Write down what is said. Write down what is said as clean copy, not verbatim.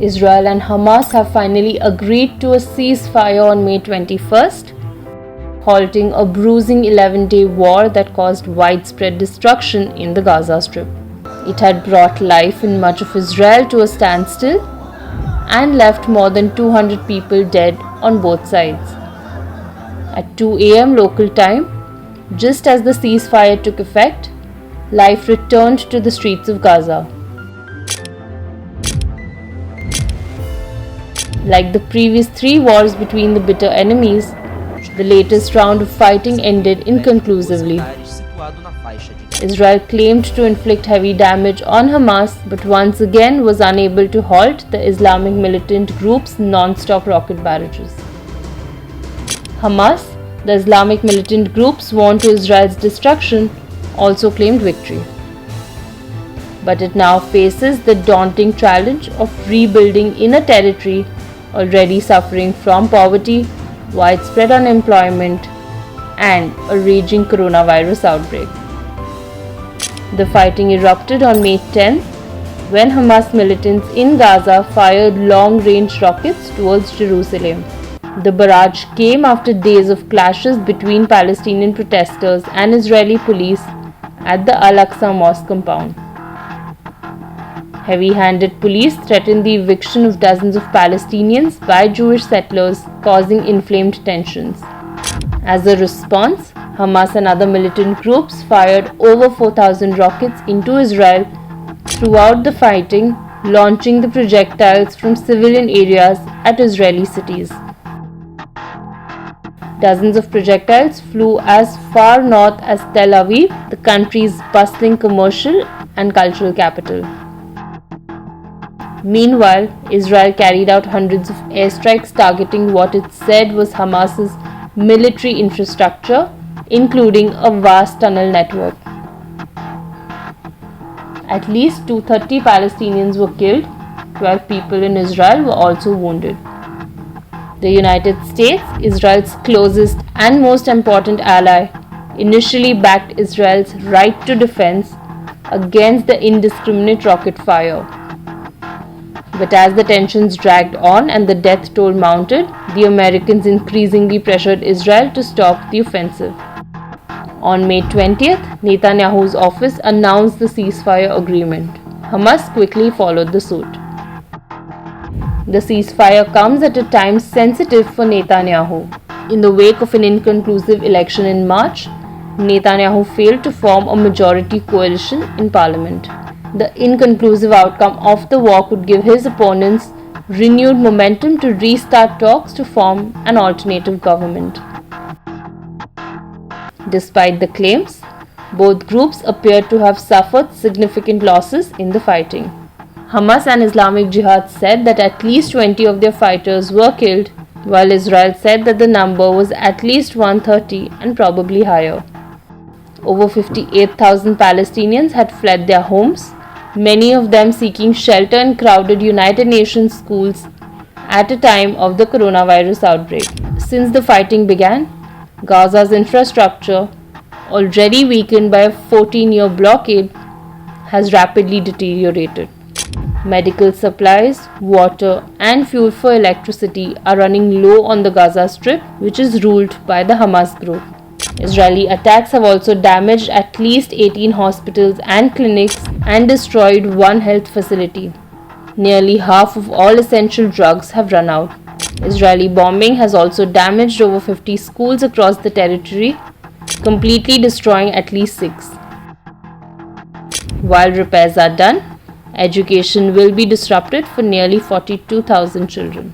Israel and Hamas have finally agreed to a ceasefire on May 21st, halting a bruising 11-day war that caused widespread destruction in the Gaza Strip. It had brought life in much of Israel to a standstill and left more than 200 people dead on both sides. At 2 a.m. local time, just as the ceasefire took effect, life returned to the streets of Gaza. Like the previous 3 wars between the bitter enemies, the latest round of fighting ended inconclusively. Israel claimed to inflict heavy damage on Hamas, but once again was unable to halt the Islamic militant group's non-stop rocket barrages. Hamas, the Islamic militant group sworn to Israel's destruction, also claimed victory. But it now faces the daunting challenge of rebuilding in a territory already suffering from poverty, widespread unemployment, and a raging coronavirus outbreak. The fighting erupted on May 10th when Hamas militants in Gaza fired long-range rockets towards Jerusalem. The barrage came after days of clashes between Palestinian protesters and Israeli police at the Al-Aqsa Mosque compound. Heavy-handed police threatened the eviction of dozens of Palestinians by Jewish settlers, causing inflamed tensions. As a response, Hamas and other militant groups fired over 4,000 rockets into Israel throughout the fighting, launching the projectiles from civilian areas at Israeli cities. Dozens of projectiles flew as far north as Tel Aviv, the country's bustling commercial and cultural capital. Meanwhile, Israel carried out hundreds of airstrikes targeting what it said was Hamas's military infrastructure, including a vast tunnel network. At least 230 Palestinians were killed, 12 people in Israel were also wounded. The United States, Israel's closest and most important ally, initially backed Israel's right to defense against the indiscriminate rocket fire. But as the tensions dragged on and the death toll mounted, the Americans increasingly pressured Israel to stop the offensive. On May 20th, Netanyahu's office announced the ceasefire agreement. Hamas quickly followed the suit. The ceasefire comes at a time sensitive for Netanyahu. In the wake of an inconclusive election in March, Netanyahu failed to form a majority coalition in parliament. The inconclusive outcome of the war could give his opponents renewed momentum to restart talks to form an alternative government. Despite the claims, both groups appear to have suffered significant losses in the fighting. Hamas and Islamic Jihad said that at least 20 of their fighters were killed, while Israel said that the number was at least 130 and probably higher. Over 58,000 Palestinians had fled their homes, many of them seeking shelter in crowded United Nations schools at a time of the coronavirus outbreak. Since the fighting began, Gaza's infrastructure, already weakened by a 14-year blockade, has rapidly deteriorated. Medical supplies, water, and fuel for electricity are running low on the Gaza Strip, which is ruled by the Hamas group. Israeli attacks have also damaged at least 18 hospitals and clinics and destroyed one health facility. Nearly half of all essential drugs have run out. Israeli bombing has also damaged over 50 schools across the territory, completely destroying at least 6. While repairs are done, education will be disrupted for nearly 42,000 children.